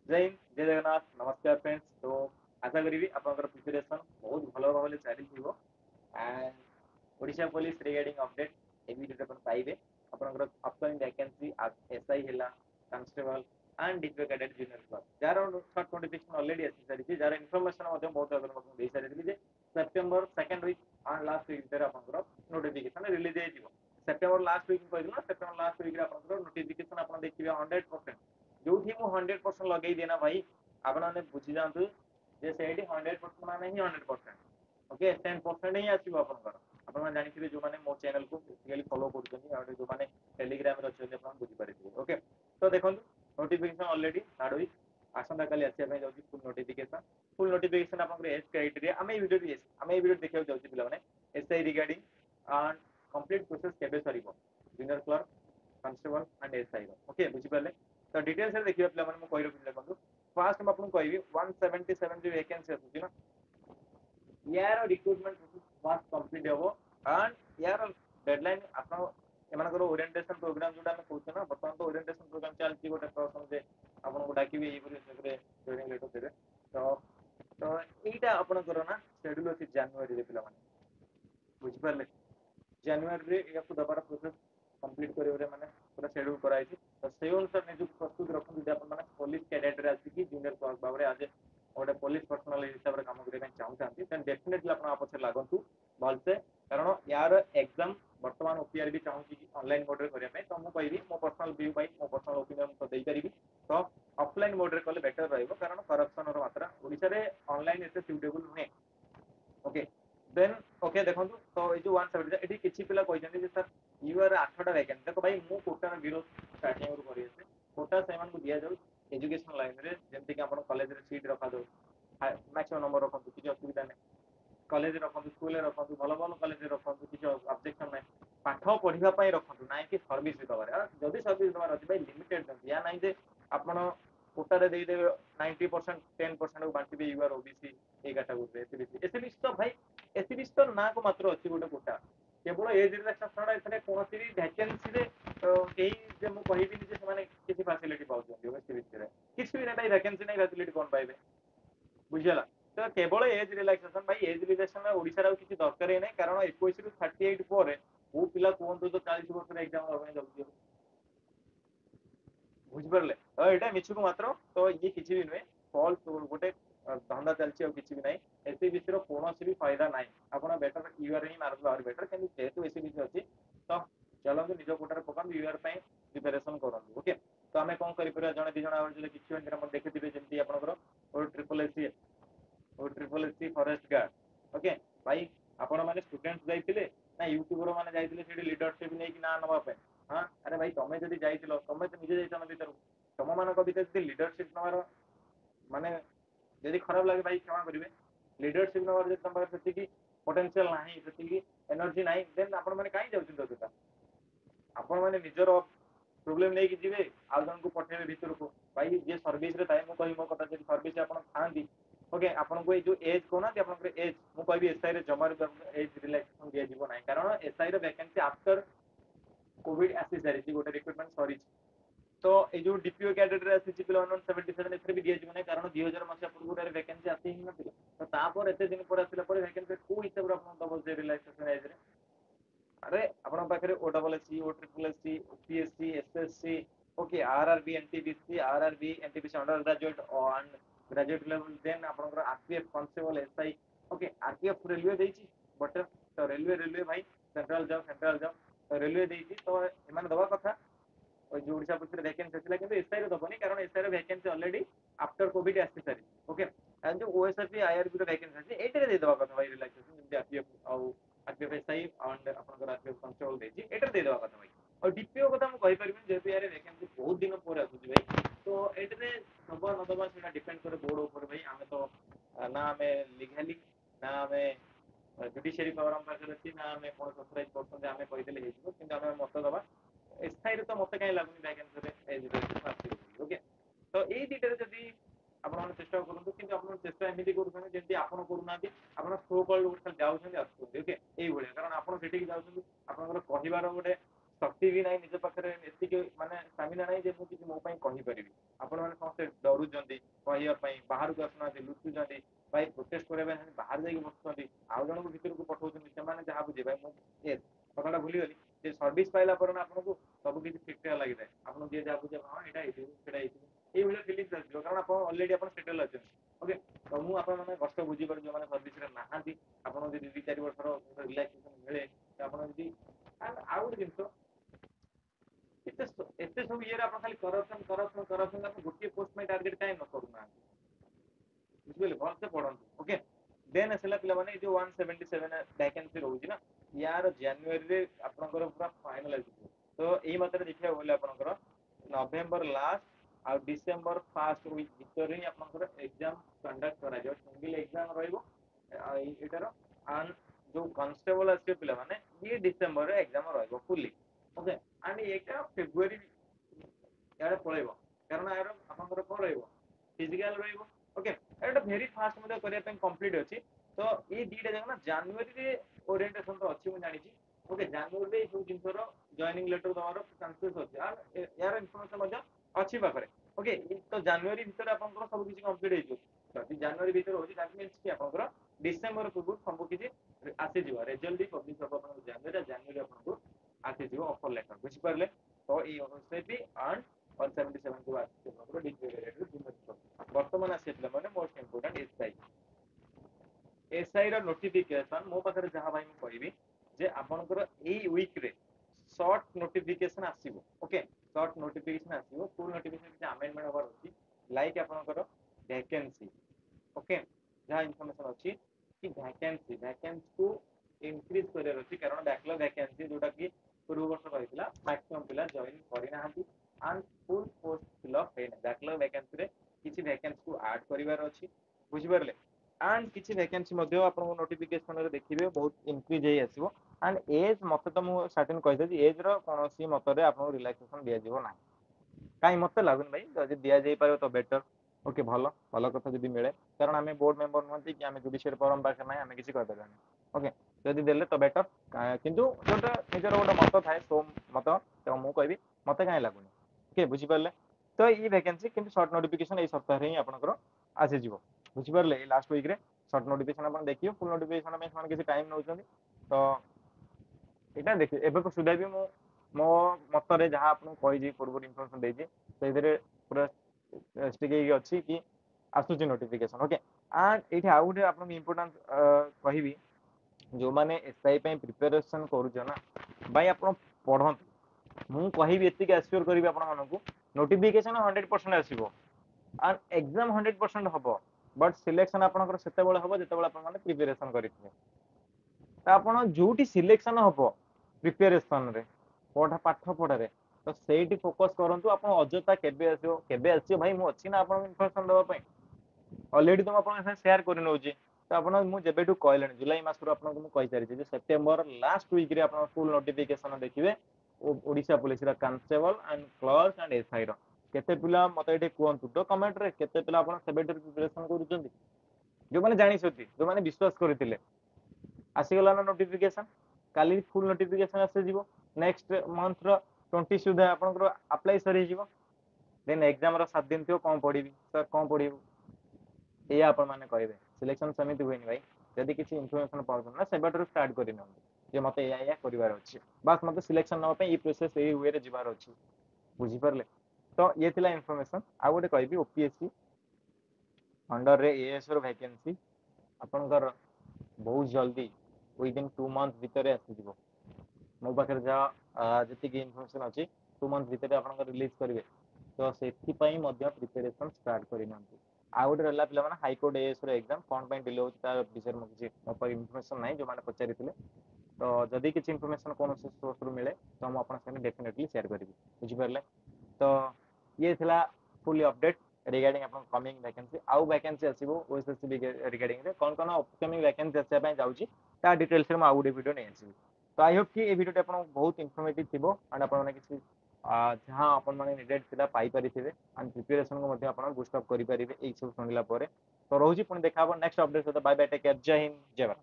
जय हिंद जय जगन्नाथ नमस्कार फ्रेंड्स। तो आशा करी आपंकर प्रिपरेशन बहुत भल भाव चली and Odisha police regarding update a video अपन पाइबे आपनकर अपकमिंग वैकेंसी एसआई हैला constable and DPO cadet junior clerk जार शॉर्ट नोटिफिकेशन ऑलरेडी आसी सारी जार इनफॉरमेशन मध्ये बहुत आपन दे सारी जे September second week and last week रे आपनकर नोटिफिकेशन रिलीज हे जिवो। सेप्टेम्बर लास्ट वीक कहदिना सेप्टेम्बर लास्ट वीक रे आपनकर नोटिफिकेशन आपन देखिबे 100% जो थी मु 100% लगे देना भाई आपण माने बुझी जांतु जे सेठी 100% माने ही 100% ओके 10% ही आसीबो आपनकर आपण माने जानिथिबे जो माने मो चैनल को बेसिकली फॉलो करछथि आ जो माने टेलीग्राम रे अछथि आपण बुझी परिथिबे। ओके तो देखंतु नोटिफिकेशन ऑलरेडी स्टार्ट आसंता काली आसी ପାଇଁ ଯାଉଛି ଫୁल ନୋଟିଫିକେशन ଆପଣଙ୍କର ଏଜ କ୍ରାଇଟେରିଆ ଆମେ ଏଇ ଭିडिଓ ଦେଖିବାକୁ ଯାଉଛୁ ପିଲାମାନେ ଏସଆଇ ରିଗାର୍डिଂ ଆଣ୍ଡ କମ୍ପ୍ଲିଟ ପ୍ରୋସେସ କେବେ ସରିବ junior clerk constable and SI ର ଓକେ ବୁଝିପାରିଲେ। तो डिटेल्स रे देखिए पिला मैं कहि रखि देखंतु फर्स्ट हम आपन कहबी 177 जो वैकेंसी आछी ना यार रिक्रूटमेंट प्रोसेस फास्ट कंप्लीट हेबो एंड यार डेडलाइन आपन एमानकर ओरिएंटेशन प्रोग्राम जोटा हम कहउछ ना बर्तमान तो ओरिएंटेशन प्रोग्राम चलती गोटे पर्सन जे आपन को डाकिबे एई परि सेकरे ट्रेनिंग लेटर देबे। तो तो एटा आपन करो ना शेड्यूल अछि जनवरी रे पिला माने बुझि पारले जनवरी रे याकु दबार प्रोसेस कंप्लीट करे माने पूरा शेड्यूल कराई तो से अनुसार निज प्रस्तुत रखु जे अपन माने पुलिस कैडेट रे आसी कि जूनियर क्लर्क भाबरे आज गोटे पुलिस पर्सनल हिसाब रे काम करिया चाहूछंती देन डेफिनेटली अपन आपसे लागंतु भलसे कारण यार एग्जाम वर्तमान ओपीआर भी चाहूची कि ऑनलाइन मोड रे करिया तो मु कहबी मो पर्सनल व्यू बाई मो पर्सनल ओपिनियन तो देई परिबी तो ऑफलाइन मोड रे कले बेटर रहइबो कारण करप्शन रो मात्रा ओडिसा रे ऑनलाइन एते सुटेबल नुहे। ओके देन ओके देखंतु तो ए जो 170 एठी किछि पिला कहिसथि जे सर यूआर 8टा वैकेंसी देखो भाई मु कोटा विरोध स्टार्टिंग रो करि अछि कोटा सेमान को दिया जाउ एजुकेशन लाइन रे जेंति कि अपन कॉलेज रे सीट रखा जाउ मैक्सिमम नंबर रखंतु किछि असुविधा नै कॉलेज रखंतु स्कूल रे रखंतु भलो भलो कॉलेज रे रखंतु किछि ऑब्जेक्शन नै पाठ पढिबा पई रखंतु नै कि सर्विस दबारे जदि सर्विस दबार अछि भाई लिमिटेड दंती या नै जे आपण कोटा रे देई देबे 90% 10% को बांटी बे यूआर ओबीसी ए कैटेगरी रे एसबीसी तो भाई एसबीसी तो ना को मात्र अछि गोटे कोटा केवल एज रिलैक्सेशन छाड़ा एथरे कोनोसी भी वैकेंसी रे एही जे मु कहिबी जे माने किछि फैसिलिटी पाउछन एसबीसी रे किछि भी नै भाई वैकेंसी नै फैसिलिटी कोन पाइबे बुझियला। तो केवल एज रिलैक्सेशन भाई एज रिलैक्सेशन ओडिसा रा किछि दरकार नै कारण 21 रु 38 पर वो पिला कोन तो 40 वर्ष रे एग्जाम होबे जाउछि बुझि परले तो एटा मिछु को मात्र तो ये किछि भी नै फॉल्स गोटे धंदा चलछि और किछि भी नै एसबीसी रो कोनोसी भी फायदा नै आपण बेटर यूआर ही मारबो और बेटर कैन जेतु एसबीसी अछि तो चलो निज कोटार पकाम यूआर पई प्रिपरेशन करन ओके। तो आमे कोन करि पर जने दि जने आवर जे किछि हम देखिथिबे जेंति आपनकर और ट्रिपल एससी और triple SC forest guard okay भाई आपण माने स्टूडेंट जाइतिले ना यूट्यूबर माने जाइतिले सेठी लीडरशिप नै कि ना नबा पे हां अरे भाई तमे जदी जाइतिलो तमे तो निजे जाइता भितर तम मानक भितर जदी लीडरशिप नवार माने जदी खराब लागे भाई क्षमा करिवे लीडरशिप नवार जदी तम सेति की पोटेंशियल नाही सेति की एनर्जी नाही देन आपण माने काई जाउछन दोता आपण माने निजर प्रॉब्लम नै कि जिवे आ जन को पठेबे भितर को भाई जे सर्विस रे ताई मु कहि मो कथा जे सर्विस आपण थांदी ओके आपण को ए जो एज को ना आपण एज मु कहबी एसआई रे जमार एज रिलैक्सेशन दिया जीवो नाही कारण एसआई रे वैकेंसी आफ्टर कोविड आसी सारी गोटे रिक्रुटमेंट सरी तो ये जो डीपीओ कैडेट रे आसी पिला 177 एथरे भी दिया जीवो नाही कारण 2000 मसिया पूर्व रे वैकेंसी आसी ही नथिला तो तापर एते दिन पर आसिला पर वैकेंसी को हिसाब रे आपण दबल जे रिलैक्सेशन एज रे अरे आपण पाखरे O double SC O triple SC OPSC SSC okay RRB NTPC RRB NTPC under graduate and graduate level then आपनकर RPF constable SI okay RPF railway देछि बट तो रेलवे भाई सेंट्रल जॉब तो railway देछि तो एमान दबा कथा और जो ओडिशा पुलिस रे वैकेंसी थिला किंतु एसआई रे दबनी कारण एसआई रे वैकेंसी ऑलरेडी आफ्टर कोविड आसी सारी ओके एंड जो ओएसएफपी आईआरबी रे वैकेंसी अछि एटे दे दबा कथा भाई रिलैक्सेशन जेमति आरपीएफ आउ आरपीएफ एसआई एंड आपनकर आरपीएफ कांस्टेबल देछि एटे दे दबा कथा भाई और डीपीओ कथा मु कहि परबी जेतु यार वैकेंसी बहुत दिन पर आसुची भाई तो एटे दबा न दबा सेटा डिपेंड करे बोर्ड ऊपर भाई आमे तो ना हमें लीगली ना हमें जुडिशियरी पावर हम पाखरे अछि ना हमें कोन ऑथराइज पर्सन जे हमें कहि देले हेजिबो किंतु हमें मत दबा एसआई रे तो मते काई लागुनी वैकेंसी रे एज रे आसी ओके। तो एई दिटे रे जदी आपण माने चेष्टा करंतु किंतु आपण चेष्टा एमिति करूछन जेंति आपण करूनांती आपण स्लो कॉल उठल जाउछन आसुछन ओके एई भलिया कारण आपण सेठी जाउछन आपनकर कहिबार गोटे शक्ति भी नहीं निज पाखे एति माने स्टामिना नहीं जे मुझे मो कही पारि आपण मैंने समस्त डरुंट कहवाई बाहर को आसुना लुचुंट भाई प्रोटेस्ट करने बाहर जाइए बसुँच आउ जन भितर को पठाऊँ से जहाँ बुझे भाई मुझे कथा भूलीगली जे सर्विस पाइला पर आपको सब किसी ठीक ठाक लगी था आपको जी जहाँ बुझे हाँ यहाँ ये फिलिंग्स आसो कारण आप अलरेडी आप सेटेल अच्छे ओके तो मुझे आपने कष्ट बुझीपार जो मैंने सर्विस नहांती आपको जी 2-4 वर्षर रिलैक्सेशन मिले आप आउ गोटे जिन एत सब ये खाली करप्शन करप्शन करप्शन गोटे पोस्ट में टार्गेट कहीं न करूना बुझे भल से पढ़ु ओके देन आसला पे जो 177 वैकेंसी रोज ना यार जानुरी आपंकर पूरा फाइनालाइज तो यही मत देखा गले आपंकर नवेम्बर लास्ट आ डिसेम्बर फास्ट वीक भितर ही आपंकर एग्जाम कंडक्ट करा सिंगल एग्जाम रहीटार एंड जो कॉन्स्टेबल आसवे पिला माने ये डिसेम्बर एग्जाम रही फुली ओके एंड ये फेब्रुआरी यार पलैब कारण यार आपंकर कौन रिजिकाल रोके एटा भेरी फास्ट मत करने कंप्लीट अच्छी तो ये दुटा जाक ना जानुरी ओरिएंटेशन तो अच्छी मुझे जानी ओके जानुरी सब जिनसर जॉइनिंग लेटर दवार चांसेस अच्छे यार इनफर्मेशन अच्छी पाखे ओके तो जानुरी भितर आप सब किसी कंप्लीट हो जानुरी भितर हो मीन्स कि आप डिसेम्बर पूर्व सब किसी आसीज रेजल्ट भी पब्लिश हम जानुरी जानुरी आपको आसीज ऑफर लेटर बुझीपारे तो ये भी अर्न 177 को बर्तमान आसला मैंने मोस्ट इंपोर्टेंट एसआई नोटिफिकेशन मो पाखे जहाँ भाई मुझे कहि जे आपनकर एई वीक रे शॉर्ट नोटिफिकेशन आसीबो ओके शॉर्ट नोटिफिकेशन आसीबो फुल नोटिफिकेशन किसी अमेंडमेंट होबार अछि लाइक आपनकर वैकेंसी ओके जहाँ इनफॉरमेशन अछि कि वैकेंसी को इंक्रीज करार अछि कारण बैकलॉग वैकेंसी जोटा कि पूर्व वर्ष रही मैक्सिमम पिला जॉइन करना एंड फुल पोस्ट फिलअप होना बैकलॉग वैकेंसी रे किसी वैकेंसी को ऐड करिवार अछि बुझिपारले एंड किसी वैकेंसी आपको नोटिफिकेशन रे देखिबे बहुत इंक्रीज होई आसीबो एंड एज मत तो मु सर्टेन कहि एज रो कोनोसी मतरे आपको रिलैक्सेशन दिया जीवो ना कहीं मत लगुन भाई जब दि जाई पारे तो बेटर ओके भल भल कथा जब मिले कारण आम बोर्ड मेंबर नुहति कि आम जुडिशियल परम पाखे ना आम किसी कहीपर ओके जदि देले तो बेटर किंतु जोटा निजर गोटे मत थाए सो मत तो मुझे कहि मत कहीं लगुनि ओके बुझीपारे तो ये वैकेंसी किंतु शॉर्ट नोटिफिकेशन ये सप्ताह ही आपंकर आसीज बुझीपारे लास्ट वीक रे शॉर्ट नोटिफिकेशन आप देखिए फुल नोटिफिकेशन किसी टाइम नौ तो यहाँ देखिए एवं सुधा भी मो मतरे जहाँ आपको कही पूर्व इनफर्मेशन देती पूरा स्टिक अच्छी कि आसूची नोटिफिकेशन ओके एंड ये आउ गए आपको इम्पोर्टाट कहि जो मैंने एसआई प्रिपेरेसन करुना भाई आप पढ़ु मुझे कहि एति एश्योर करी आपको नोटिफिकेशन 100% आसो एंड एग्जाम 100% हम बट सिलेक्शन आपंकर से हम जो प्रिपेरेसन करेंगे आप जो सिलेक्शन हम प्रिपेरेसन रे पढ़ा पाठ पढ़ारे तो सही फोकस करूँ आप अजथा के भाई मुझे अच्छी ना आप इनफर्मेशन देवाई अलरेडी तो मुझे सेयार कर नौचे तो आप मुझे कहले जुलाई मसरू आपको कही सारी सेप्टेम्बर लास्ट वीक रे आप फुल नोटिफिकेशन देखिए Odisha police constable and clerk and SI केते पिला मत ये कहतु तो कमेंट रे केते पिला आप प्रिपेरेसन कर जो मैंने जानी जो मैंने विश्वास करते आसीगला ना नोटिफिकेशन काली फुल नोटिफिकेशन आसीज नेक्स्ट मंथ रो 20 सुधा आपनकर अप्लाई सरी जीवो देन एग्जाम रो 7 दिन थियो कोन पढिबी सर कोन पढिबो ए आपण माने कहबे सिलेक्शन समिति होइनी भाई जदि किसी इन्फॉर्मेशन पाउछन ना सेबटर स्टार्ट करिन जे मते या करिवार अछि बस मते सिलेक्शन नवा पे ई प्रोसेस ए वे रे जिवार अछि बुझी परले तो ये थिला इन्फॉर्मेशन आ गोटे कहबी ओपीएससी अंडर रे एएस रो वैकेंसी आपनकर बहुत जल्दी विदिन 2 मंथ भितर आसीजिवो मो पाखे जहाँ जी इनफर्मेशन अच्छी 2 मंथ भितर आप रिलीज करेंगे तो से प्रिपेरेसन स्टार्ट करना आउ गए रहा पे हाइकोर्ट एएस एग्जाम कौन डिले होता विषय में किसी मोर इनफर्मेशन ना जो मैंने पचारि तो जदि किसी इनफर्मेशन कौन सोर्स रू मिले तो मुझे डेफिनेटली शेयर करी बुझीपारे तो ये थिला फुली अपडेट रिगार्डिंग अपन कमिंग वैकेंसी आउ वैकेंसी आसीबो ओएसएससी रिगार्डिंग रे कौन कौन अपकमिंग वैकेंसी आसे पय जाउची ता डिटेल्स रे म आउ वीडियो नै आसी तो आई होप कि ये वीडियो आपन बहुत इन्फॉर्मेटिव थिबो एंड आपन माने किसी जहां आपन माने निडेड थिला पाई परिथिबे एंड प्रिपरेशन को मध्ये आपन बूस्ट अप करि परिबे एई सब सुनिला परे तो रहउची पुଣି देखा next update bye bye take care जय हिंद जय भारत।